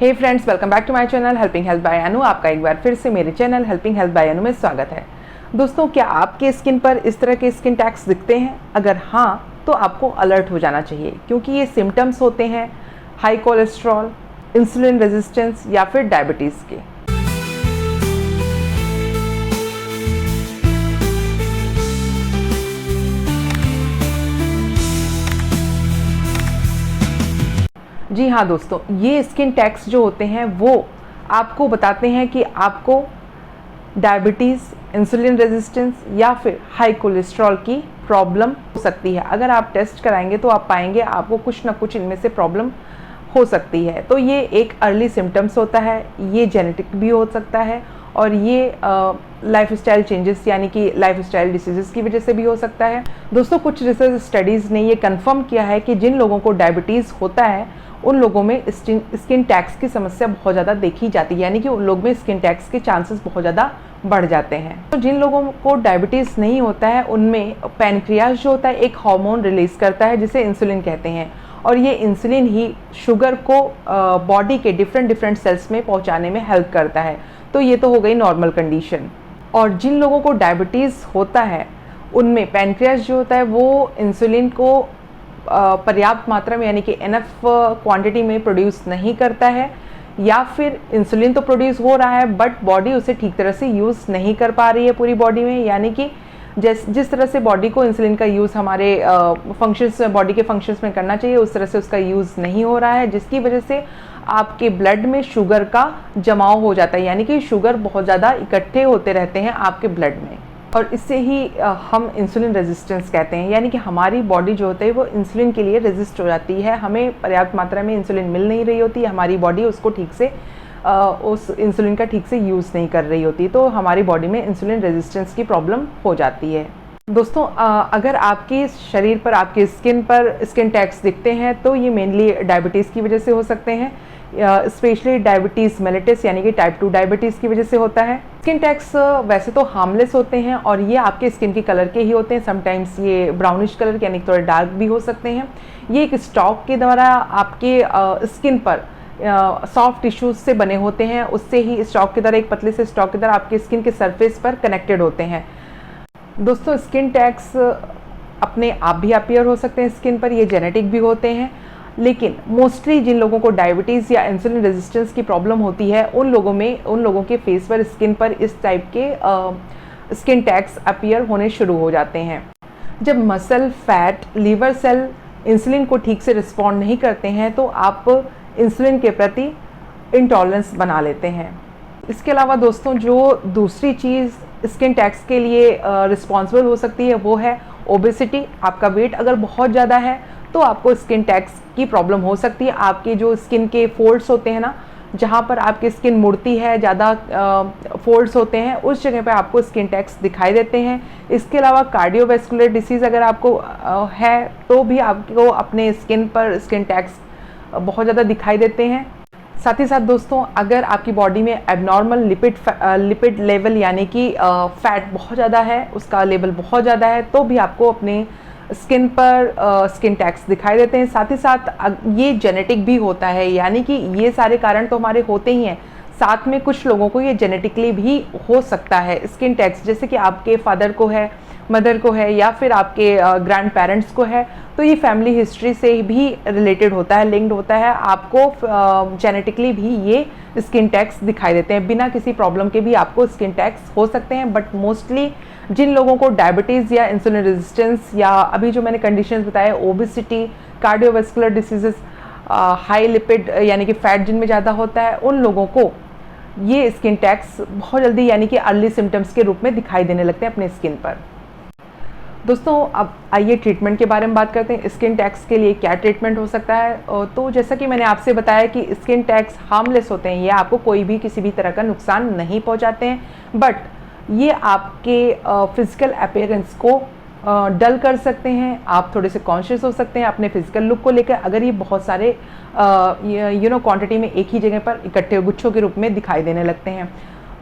Hey friends, welcome back to my channel helping health by Anu. आपका एक बार फिर से मेरे channel helping health by Anu में स्वागत है। दोस्तों, क्या आपके स्किन पर इस तरह के स्किन टैग्स दिखते हैं? अगर हाँ, तो आपको अलर्ट हो जाना चाहिए, क्योंकि ये सिम्टम्स होते हैं हाई कोलेस्ट्रॉल, इंसुलिन रेजिस्टेंस या फिर डायबिटीज़ के। जी हाँ दोस्तों, ये स्किन टैग्स जो होते हैं वो आपको बताते हैं कि आपको डायबिटीज़, इंसुलिन रेजिस्टेंस या फिर हाई कोलेस्ट्रॉल की प्रॉब्लम हो सकती है। अगर आप टेस्ट कराएंगे तो आप पाएंगे आपको कुछ ना कुछ इनमें से प्रॉब्लम हो सकती है। तो ये एक अर्ली सिम्टम्स होता है, ये जेनेटिक भी हो सकता है और ये लाइफस्टाइल चेंजेस यानी कि लाइफस्टाइल डिसीजेस की वजह से भी हो सकता है। दोस्तों, कुछ रिसर्च स्टडीज़ ने ये कंफर्म किया है कि जिन लोगों को डायबिटीज़ होता है उन लोगों में स्किन टैग्स की समस्या बहुत ज़्यादा देखी जाती है, यानी कि उन लोग में स्किन टैग्स के चांसेस बहुत ज़्यादा बढ़ जाते हैं। तो जिन लोगों को डायबिटीज़ नहीं होता है उनमें पैनक्रियाज जो होता है एक हार्मोन रिलीज़ करता है जिसे इंसुलिन कहते हैं, और ये इंसुलिन ही शुगर को बॉडी के डिफरेंट सेल्स में पहुंचाने में हेल्प करता है। तो ये तो हो गई नॉर्मल कंडीशन। और जिन लोगों को डायबिटीज़ होता है उनमें पैनक्रियाज जो होता है वो इंसुलिन को पर्याप्त मात्रा में यानी कि एनफ क्वांटिटी में प्रोड्यूस नहीं करता है, या फिर इंसुलिन तो प्रोड्यूस हो रहा है बट बॉडी उसे ठीक तरह से यूज़ नहीं कर पा रही है पूरी बॉडी में, यानी कि जिस तरह से बॉडी को इंसुलिन का यूज़ हमारे फंक्शंस बॉडी के फंक्शंस में करना चाहिए उस तरह से उसका यूज़ नहीं हो रहा है, जिसकी वजह से आपके ब्लड में शुगर का जमाव हो जाता है, यानी कि शुगर बहुत ज़्यादा इकट्ठे होते रहते हैं आपके ब्लड में, और इससे ही हम इंसुलिन रेजिस्टेंस कहते हैं, यानी कि हमारी बॉडी जो होती है वो इंसुलिन के लिए रेजिस्ट हो जाती है। हमें पर्याप्त मात्रा में इंसुलिन मिल नहीं रही होती, हमारी बॉडी उसको ठीक से उस इंसुलिन का ठीक से यूज़ नहीं कर रही होती, तो हमारी बॉडी में इंसुलिन रेजिस्टेंस की प्रॉब्लम हो जाती है। दोस्तों, अगर आपके शरीर पर, आपकी स्किन पर स्किन टैग्स दिखते हैं तो ये मेनली डायबिटीज़ की वजह से हो सकते हैं, स्पेशली डायबिटीज़ मेलिटस यानी कि टाइप 2 डायबिटीज़ की वजह से होता है। स्किन टैग्स वैसे तो हार्मलेस होते हैं और ये आपके स्किन के कलर के ही होते हैं, समटाइम्स ये ब्राउनिश कलर के यानी थोड़े डार्क भी हो सकते हैं। ये एक स्टॉक के द्वारा आपके स्किन पर सॉफ्ट टिश्यूज से बने होते हैं, उससे ही स्टॉक के द्वारा, एक पतले से स्टॉक के द्वारा आपके स्किन के सरफेस पर कनेक्टेड होते हैं। दोस्तों, स्किन टैग्स अपने आप भी अपीयर हो सकते हैं स्किन पर, ये जेनेटिक भी होते हैं, लेकिन मोस्टली जिन लोगों को डायबिटीज़ या इंसुलिन रेजिस्टेंस की प्रॉब्लम होती है उन लोगों के फेस पर, स्किन पर इस टाइप के स्किन टैग्स अपीयर होने शुरू हो जाते हैं। जब muscle, fat, liver cell insulin को ठीक से रिस्पॉन्ड नहीं करते हैं तो आप इंसुलिन के प्रति इंटॉलरेंस बना लेते हैं। इसके अलावा दोस्तों, जो दूसरी चीज़ स्किन टैग्स के लिए रिस्पॉन्सिबल हो सकती है वो है ओबेसिटी। आपका वेट अगर बहुत ज़्यादा है तो आपको स्किन टैग्स की प्रॉब्लम हो सकती है। आपके जो स्किन के फोल्ड्स होते हैं ना, जहाँ पर आपकी स्किन मुड़ती है, ज़्यादा फोल्ड्स होते हैं, उस जगह पे आपको स्किन टैग्स दिखाई देते हैं। इसके अलावा कार्डियोवैस्कुलर डिसीज़ अगर आपको है तो भी आपको अपने स्किन पर स्किन टैग्स बहुत ज़्यादा दिखाई देते हैं। साथ ही साथ दोस्तों, अगर आपकी बॉडी में एबनॉर्मल लिपिड लेवल यानी कि फैट बहुत ज़्यादा है, उसका लेवल बहुत ज़्यादा है, तो भी आपको अपने स्किन पर स्किन टैग्स दिखाई देते हैं। साथ ही साथ ये जेनेटिक भी होता है, यानी कि ये सारे कारण तो हमारे होते ही हैं, साथ में कुछ लोगों को ये जेनेटिकली भी हो सकता है स्किन टैग्स, जैसे कि आपके फादर को है, मदर को है, या फिर आपके ग्रैंड पेरेंट्स को है, तो ये फैमिली हिस्ट्री से भी रिलेटेड होता है, लिंक्ड होता है। आपको जेनेटिकली भी ये स्किन टैग्स दिखाई देते हैं, बिना किसी प्रॉब्लम के भी आपको स्किन टैग्स हो सकते हैं। बट मोस्टली जिन लोगों को डायबिटीज़ या इंसुलिन रेजिस्टेंस या अभी जो मैंने कंडीशंस बताए, obesity, cardiovascular diseases, high lipid यानी कि फैट जिनमें ज़्यादा होता है, उन लोगों को ये स्किन टैग्स बहुत जल्दी यानी कि अर्ली सिम्टम्स के रूप में दिखाई देने लगते हैं अपने स्किन पर। दोस्तों, अब आइए ट्रीटमेंट के बारे में बात करते हैं। स्किन टैग्स के लिए क्या ट्रीटमेंट हो सकता है? तो जैसा कि मैंने आपसे बताया कि स्किन टैग्स हार्मलेस होते हैं, ये आपको कोई भी किसी भी तरह का नुकसान नहीं पहुंचाते हैं, बट ये आपके फिजिकल अपीयरेंस को डल कर सकते हैं। आप थोड़े से कॉन्शियस हो सकते हैं अपने फिजिकल लुक को लेकर अगर ये बहुत सारे क्वांटिटी में एक ही जगह पर इकट्ठे गुच्छों के रूप में दिखाई देने लगते हैं।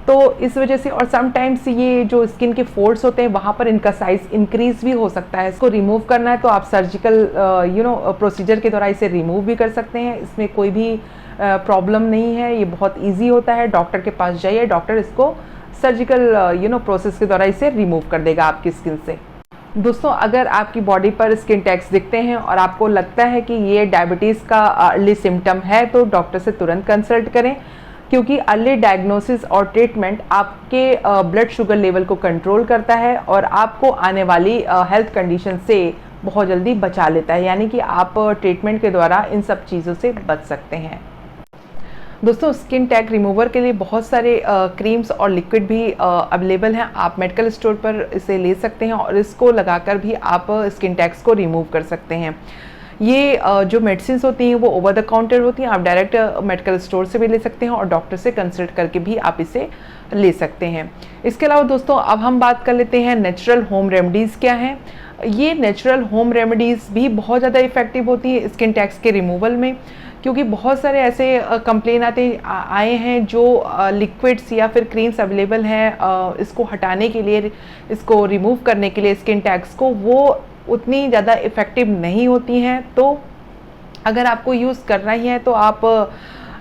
तो इस वजह से, और समटाइम्स ये जो स्किन के फोल्ड्स होते हैं वहाँ पर इनका साइज़ इंक्रीज भी हो सकता है। इसको रिमूव करना है तो आप सर्जिकल प्रोसीजर के द्वारा इसे रिमूव भी कर सकते हैं। इसमें कोई भी प्रॉब्लम नहीं है, ये बहुत ईजी होता है। डॉक्टर के पास जाइए, डॉक्टर इसको सर्जिकल प्रोसेस के द्वारा इसे रिमूव कर देगा आपकी स्किन से। दोस्तों, अगर आपकी बॉडी पर स्किन टैग्स दिखते हैं और आपको लगता है कि ये डायबिटीज़ का अर्ली सिम्टम है, तो डॉक्टर से तुरंत कंसल्ट करें, क्योंकि अर्ली डायग्नोसिस और ट्रीटमेंट आपके ब्लड शुगर लेवल को कंट्रोल करता है और आपको आने वाली हेल्थ कंडीशन से बहुत जल्दी बचा लेता है, यानी कि आप ट्रीटमेंट के द्वारा इन सब चीज़ों से बच सकते हैं। दोस्तों, स्किन टैग रिमूवर के लिए बहुत सारे क्रीम्स और लिक्विड भी अवेलेबल हैं। आप मेडिकल स्टोर पर इसे ले सकते हैं और इसको लगाकर भी आप स्किन टैग्स को रिमूव कर सकते हैं। ये जो मेडिसिन होती हैं वो ओवर द काउंटर होती हैं, आप डायरेक्ट मेडिकल स्टोर से भी ले सकते हैं और डॉक्टर से कंसल्ट करके भी आप इसे ले सकते हैं। इसके अलावा दोस्तों, अब हम बात कर लेते हैं नेचुरल होम रेमेडीज़ क्या हैं। ये नेचुरल होम रेमेडीज़ भी बहुत ज़्यादा इफ़ेक्टिव होती है स्किन टैग्स के रिमूवल में, क्योंकि बहुत सारे ऐसे कंप्लेन आए हैं जो लिक्विड्स या फिर क्रीम्स अवेलेबल हैं इसको हटाने के लिए, इसको रिमूव करने के लिए स्किन टैग्स को, वो उतनी ज़्यादा इफ़ेक्टिव नहीं होती हैं। तो अगर आपको यूज़ करना ही है तो आप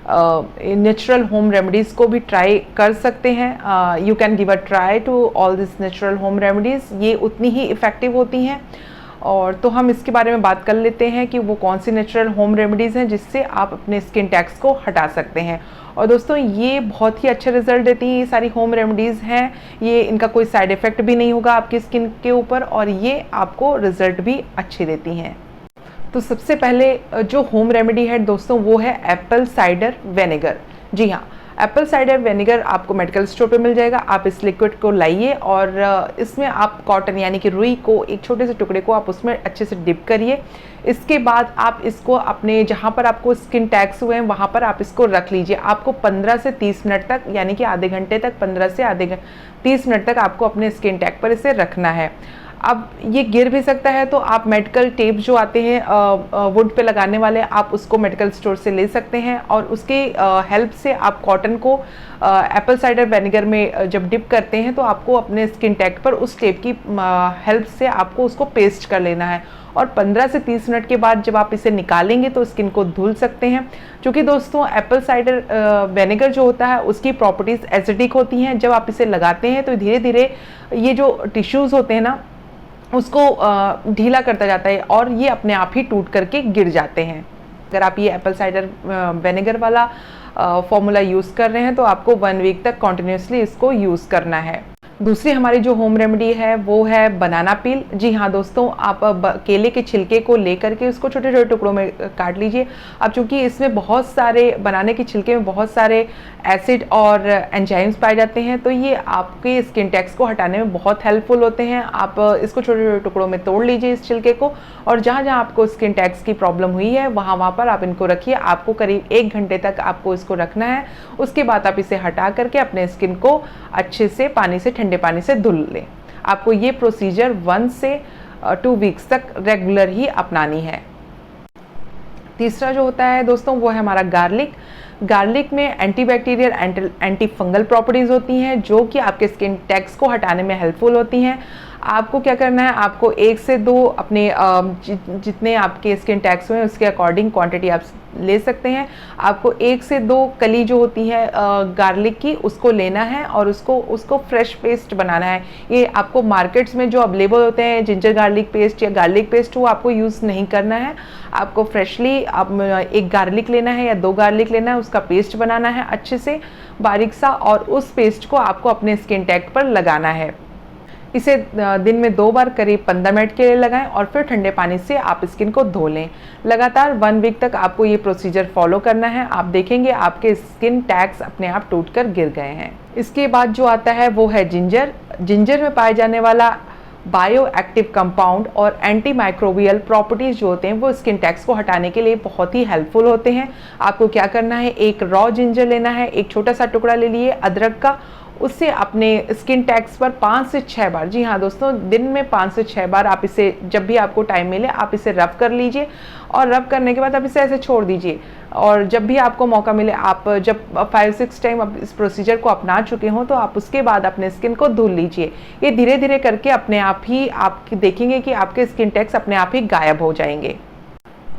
नेचुरल होम रेमेडीज़ को भी ट्राई कर सकते हैं। You can give a try to all this natural home remedies, ये उतनी ही इफ़ेक्टिव होती हैं। और तो हम इसके बारे में बात कर लेते हैं कि वो कौन सी नेचुरल होम रेमेडीज़ हैं जिससे आप अपने स्किन टैग्स को हटा सकते हैं। और दोस्तों, ये बहुत ही अच्छे रिजल्ट देती हैं, ये सारी होम रेमेडीज़ हैं, ये इनका कोई साइड इफ़ेक्ट भी नहीं होगा आपकी स्किन के ऊपर और ये आपको रिजल्ट भी अच्छे देती हैं। तो सबसे पहले जो होम रेमेडी है दोस्तों, वो है एप्पल साइडर विनेगर। जी हाँ, एप्पल साइडर विनेगर आपको मेडिकल स्टोर पे मिल जाएगा। आप इस लिक्विड को लाइए और इसमें आप कॉटन यानी कि रुई को, एक छोटे से टुकड़े को आप उसमें अच्छे से डिप करिए। इसके बाद आप इसको अपने जहाँ पर आपको स्किन टैग्स हुए हैं वहाँ पर आप इसको रख लीजिए। आपको 15 से 30 मिनट तक, यानी कि आधे घंटे तक, 15 से 30 मिनट तक आपको अपने स्किन टैग पर इसे रखना है। अब ये गिर भी सकता है, तो आप मेडिकल टेप जो आते हैं वुड पे लगाने वाले, आप उसको मेडिकल स्टोर से ले सकते हैं और उसके हेल्प से आप कॉटन को एप्पल साइडर विनेगर में जब डिप करते हैं तो आपको अपने स्किन टैग पर उस टेप की हेल्प से आपको उसको पेस्ट कर लेना है। और 15 से 30 मिनट के बाद जब आप इसे निकालेंगे तो स्किन को धुल सकते हैं, क्योंकि दोस्तों एप्पल साइडर विनेगर जो होता है उसकी प्रॉपर्टीज़ एसिडिक होती हैं। जब आप इसे लगाते हैं तो धीरे धीरे ये जो टिश्यूज़ होते हैं ना, उसको ढीला करता जाता है और ये अपने आप ही टूट करके गिर जाते हैं। अगर आप ये एप्पल साइडर विनेगर वाला फॉर्मूला यूज़ कर रहे हैं तो आपको 1 वीक तक कॉन्टिन्यूसली इसको यूज़ करना है। दूसरी हमारी जो होम रेमेडी है वो है बनाना पील। जी हाँ दोस्तों, आप केले के छिलके को लेकर के उसको छोटे छोटे टुकड़ों में काट लीजिए। अब चूँकि इसमें बहुत सारे, बनाने के छिलके में बहुत सारे एसिड और एंजाइम्स पाए जाते हैं, तो ये आपके स्किन टैग्स को हटाने में बहुत हेल्पफुल होते हैं। आप इसको छोटे छोटे टुकड़ों में तोड़ लीजिए इस छिलके को, और जहाँ जहाँ आपको स्किन टैग्स की प्रॉब्लम हुई है वहाँ पर आप इनको रखिए। आपको करीब 1 घंटे तक आपको इसको रखना है। उसके बाद आप इसे हटा करके अपने स्किन को अच्छे से पानी से, ठंडे पानी से धुल लें। आपको ये प्रोसीजर 1 से 2 वीक्स तक रेगुलर ही अपनानी है। तीसरा जो होता है दोस्तों वो है हमारा गार्लिक। गार्लिक में एंटीबैक्टीरियल, एंटी फंगल प्रॉपर्टीज़ होती हैं जो कि आपके स्किन टैग्स को हटाने में हेल्पफुल होती हैं। आपको क्या करना है, आपको 1 से 2 अपने जितने आपके स्किन टैग्स हुए हैं उसके अकॉर्डिंग क्वांटिटी आप ले सकते हैं। आपको 1 से 2 कली जो होती है गार्लिक की, उसको लेना है और उसको फ्रेश पेस्ट बनाना है। ये आपको मार्केट्स में जो अवेलेबल होते हैं जिंजर गार्लिक पेस्ट या गार्लिक पेस्ट, वो आपको यूज़ नहीं करना है। आपको फ्रेशली आप 1 गार्लिक लेना है या 2 गार्लिक लेना है, उसका पेस्ट बनाना है अच्छे से बारीक सा, और उस पेस्ट को आपको अपने स्किन टैग पर लगाना है। इसे दिन में 2 बार करीब 15 मिनट के लिए लगाएं और फिर ठंडे पानी से आप स्किन को धो लें। लगातार 1 वीक तक आपको ये प्रोसीजर फॉलो करना है। आप देखेंगे आपके स्किन टैग्स अपने आप टूटकर गिर गए हैं। इसके बाद जो आता है वो है जिंजर। जिंजर में पाए जाने वाला बायो एक्टिव कंपाउंड और एंटी माइक्रोबियल प्रॉपर्टीज़ जो होते हैं वो स्किन टैग्स को हटाने के लिए बहुत ही हेल्पफुल होते हैं। आपको क्या करना है, एक रॉ जिंजर लेना है, एक छोटा सा टुकड़ा ले लिए अदरक का, उससे अपने स्किन टैग्स पर 5 से 6 बार, जी हाँ दोस्तों, दिन में 5 से 6 बार आप इसे, जब भी आपको टाइम मिले आप इसे रब कर लीजिए। और रब करने के बाद आप इसे ऐसे छोड़ दीजिए, और जब भी आपको मौका मिले, आप जब 5-6 टाइम आप इस प्रोसीजर को अपना चुके हों तो आप उसके बाद अपने स्किन को धुल लीजिए। ये धीरे धीरे करके अपने आप ही आप देखेंगे कि आपके स्किन टैग्स अपने आप ही गायब हो जाएंगे।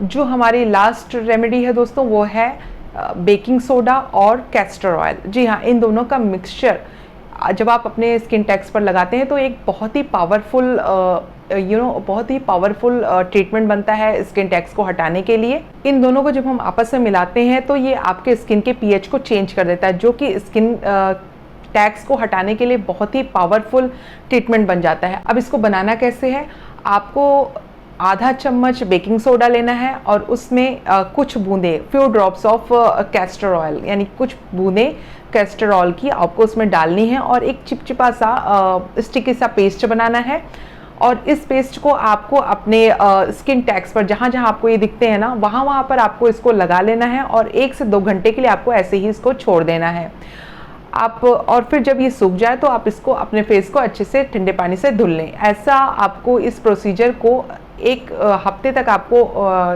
जो हमारी लास्ट रेमेडी है दोस्तों वो है बेकिंग सोडा और कैस्टर ऑयल। जी हाँ, इन दोनों का मिक्सचर जब आप अपने स्किन टैक्स पर लगाते हैं तो एक बहुत ही पावरफुल बहुत ही पावरफुल ट्रीटमेंट बनता है स्किन टैक्स को हटाने के लिए। इन दोनों को जब हम आपस में मिलाते हैं तो ये आपके स्किन के पीएच को चेंज कर देता है, जो कि स्किन टैक्स को हटाने के लिए बहुत ही पावरफुल ट्रीटमेंट बन जाता है। अब इसको बनाना कैसे है, आपको आधा चम्मच बेकिंग सोडा लेना है और उसमें कुछ बूंदे, few drops of castor oil, यानी कुछ बूंदे कैस्टर ऑयल की आपको उसमें डालनी है और एक चिपचिपा सा स्टिकी सा पेस्ट बनाना है। और इस पेस्ट को आपको अपने स्किन टैक्स पर जहाँ जहाँ आपको ये दिखते हैं ना, वहाँ वहाँ पर आपको इसको लगा लेना है और 1 से 2 घंटे के लिए आपको ऐसे ही इसको छोड़ देना है आप। और फिर जब ये सूख जाए तो आप इसको अपने फेस को अच्छे से ठंडे पानी से धुल लें। ऐसा आपको इस प्रोसीजर को 1 हफ्ते तक आपको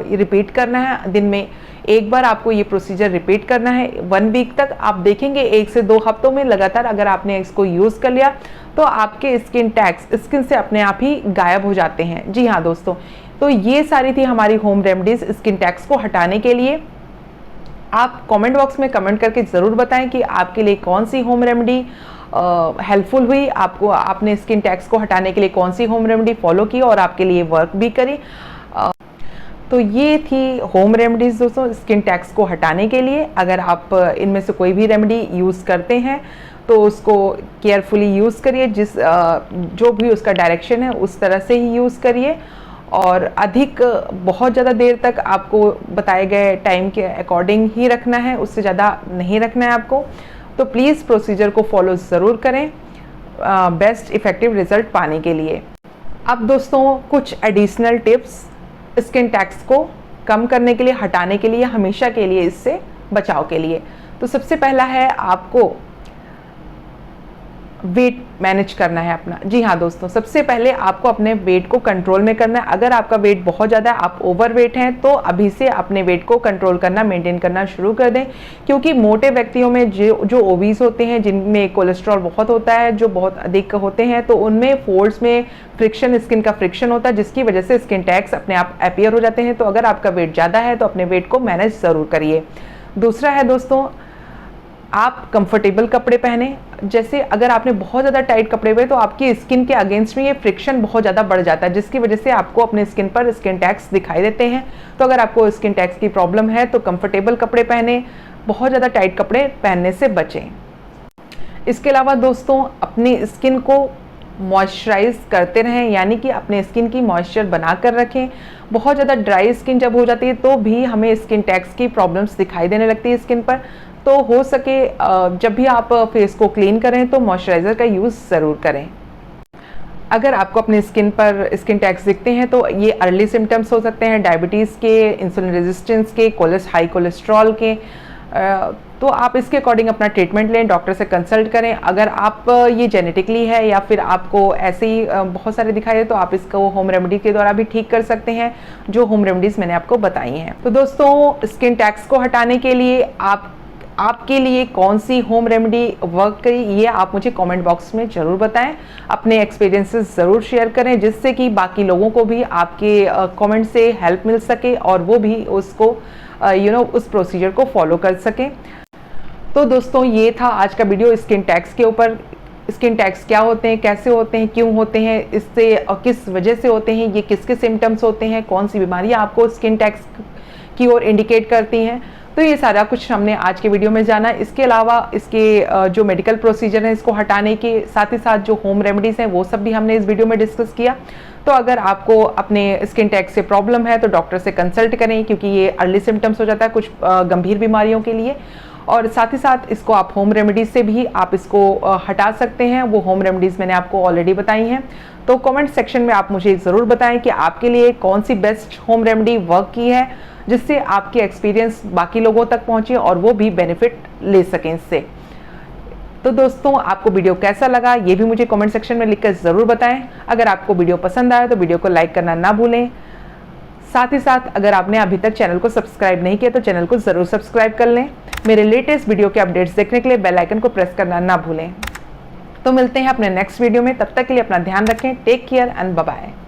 रिपीट करना है। दिन में 1 बार आपको ये प्रोसीजर रिपीट करना है। 1 वीक तक आप देखेंगे 1 से 2 हफ्तों में लगातार अगर आपने इसको यूज़ कर लिया तो आपके स्किन टैक्स स्किन से अपने आप ही गायब हो जाते हैं। जी हाँ दोस्तों, तो ये सारी थी हमारी होम रेमेडीज स्किन टैक्स को हटाने के लिए। आप कमेंट बॉक्स में कमेंट करके ज़रूर बताएं कि आपके लिए कौन सी होम रेमेडी हेल्पफुल हुई, आपको आपने स्किन टैक्स को हटाने के लिए कौन सी होम रेमेडी फॉलो की और आपके लिए वर्क भी करी। तो ये थी होम रेमेडीज़ दोस्तों स्किन टैक्स को हटाने के लिए। अगर आप इनमें से कोई भी रेमेडी यूज़ करते हैं तो उसको केयरफुली यूज़ करिए, जो भी उसका डायरेक्शन है उस तरह से ही यूज़ करिए और बहुत ज़्यादा देर तक आपको बताए गए टाइम के अकॉर्डिंग ही रखना है, उससे ज़्यादा नहीं रखना है आपको। तो प्लीज़ प्रोसीजर को फॉलो ज़रूर करें बेस्ट इफ़ेक्टिव रिज़ल्ट पाने के लिए। अब दोस्तों कुछ एडिशनल टिप्स स्किन टैक्स को कम करने के लिए, हटाने के लिए, हमेशा के लिए इससे बचाव के लिए। तो सबसे पहला है आपको वेट मैनेज करना है अपना। जी हाँ दोस्तों, सबसे पहले आपको अपने वेट को कंट्रोल में करना है। अगर आपका वेट बहुत ज़्यादा है, आप ओवर वेट हैं, तो अभी से अपने वेट को कंट्रोल करना, मेंटेन करना शुरू कर दें। क्योंकि मोटे व्यक्तियों में जो ओबीज होते हैं, जिनमें कोलेस्ट्रॉल बहुत होता है, जो बहुत अधिक होते हैं, तो उनमें फोल्ड्स में फ्रिक्शन, स्किन का फ्रिक्शन होता है, जिसकी वजह से स्किन टैक्स अपने आप अपीयर हो जाते हैं। तो अगर आपका वेट ज़्यादा है तो अपने वेट को मैनेज ज़रूर करिए। दूसरा है दोस्तों, आप कंफर्टेबल कपड़े पहने। जैसे अगर आपने बहुत ज़्यादा टाइट कपड़े पहने तो आपकी स्किन के अगेंस्ट में ये फ्रिक्शन बहुत ज़्यादा बढ़ जाता है, जिसकी वजह से आपको अपने स्किन पर स्किन टैक्स दिखाई देते हैं। तो अगर आपको स्किन टैक्स की प्रॉब्लम है तो कंफर्टेबल कपड़े पहने, बहुत ज़्यादा टाइट कपड़े पहनने से बचें। इसके अलावा दोस्तों, अपनी स्किन को मॉइस्चराइज करते रहें, यानी कि अपने स्किन की मॉइस्चर बना कर रखें। बहुत ज़्यादा ड्राई स्किन जब हो जाती है तो भी हमें स्किन टैक्स की प्रॉब्लम्स दिखाई देने लगती है स्किन पर। तो हो सके जब भी आप फेस को क्लीन करें तो मॉइस्चराइज़र का यूज़ ज़रूर करें। अगर आपको अपनी स्किन पर स्किन टैक्स दिखते हैं तो ये अर्ली सिम्टम्स हो सकते हैं डायबिटीज़ के, इंसुलिन रेजिस्टेंस के, हाई कोलेस्ट्रॉल के। तो आप इसके अकॉर्डिंग अपना ट्रीटमेंट लें, डॉक्टर से कंसल्ट करें। अगर आप ये जेनेटिकली है या फिर आपको ऐसे ही बहुत सारे दिखाई दे तो आप इसको होम रेमेडी के द्वारा भी ठीक कर सकते हैं, जो होम रेमेडीज़ मैंने आपको बताई हैं। तो दोस्तों, स्किन टैक्स को हटाने के लिए आपके लिए कौन सी होम रेमेडी वर्क करी, ये आप मुझे कमेंट बॉक्स में ज़रूर बताएं। अपने एक्सपीरियंसेस ज़रूर शेयर करें, जिससे कि बाकी लोगों को भी आपके कमेंट से हेल्प मिल सके और वो भी उसको उस प्रोसीजर को फॉलो कर सकें। तो दोस्तों, ये था आज का वीडियो स्किन टैक्स के ऊपर। स्किन टैक्स क्या होते हैं, कैसे होते हैं, क्यों होते हैं, इससे और किस वजह से होते हैं, ये किसके सिम्टम्स होते हैं, कौन सी बीमारियाँ आपको स्किन टैक्स की ओर इंडिकेट करती हैं। तो ये सारा कुछ हमने आज के वीडियो में जाना। इसके अलावा इसके जो मेडिकल प्रोसीजर हैं इसको हटाने के साथ ही साथ जो होम रेमेडीज़ हैं वो सब भी हमने इस वीडियो में डिस्कस किया। तो अगर आपको अपने स्किन टैक्स से प्रॉब्लम है तो डॉक्टर से कंसल्ट करें, क्योंकि ये अर्ली सिम्टम्स हो जाता है कुछ गंभीर बीमारियों के लिए। और साथ ही साथ इसको आप होम रेमेडीज़ से भी आप इसको हटा सकते हैं। वो होम रेमेडीज़ मैंने आपको ऑलरेडी बताई हैं। तो कमेंट सेक्शन में आप मुझे ज़रूर बताएं कि आपके लिए कौन सी बेस्ट होम रेमेडी वर्क की है, जिससे आपके एक्सपीरियंस बाकी लोगों तक पहुंचे और वो भी बेनिफिट ले सकें इससे। तो दोस्तों, आपको वीडियो कैसा लगा ये भी मुझे कमेंट सेक्शन में लिखकर ज़रूर बताएं। अगर आपको वीडियो पसंद आया तो वीडियो को लाइक करना ना भूलें। साथ ही साथ अगर आपने अभी तक चैनल को सब्सक्राइब नहीं किया तो चैनल को ज़रूर सब्सक्राइब कर लें। मेरे लेटेस्ट वीडियो के अपडेट्स देखने के लिए बेल आइकन को प्रेस करना ना भूलें। तो मिलते हैं अपने नेक्स्ट वीडियो में, तब तक के लिए अपना ध्यान रखें। Take care and bye bye.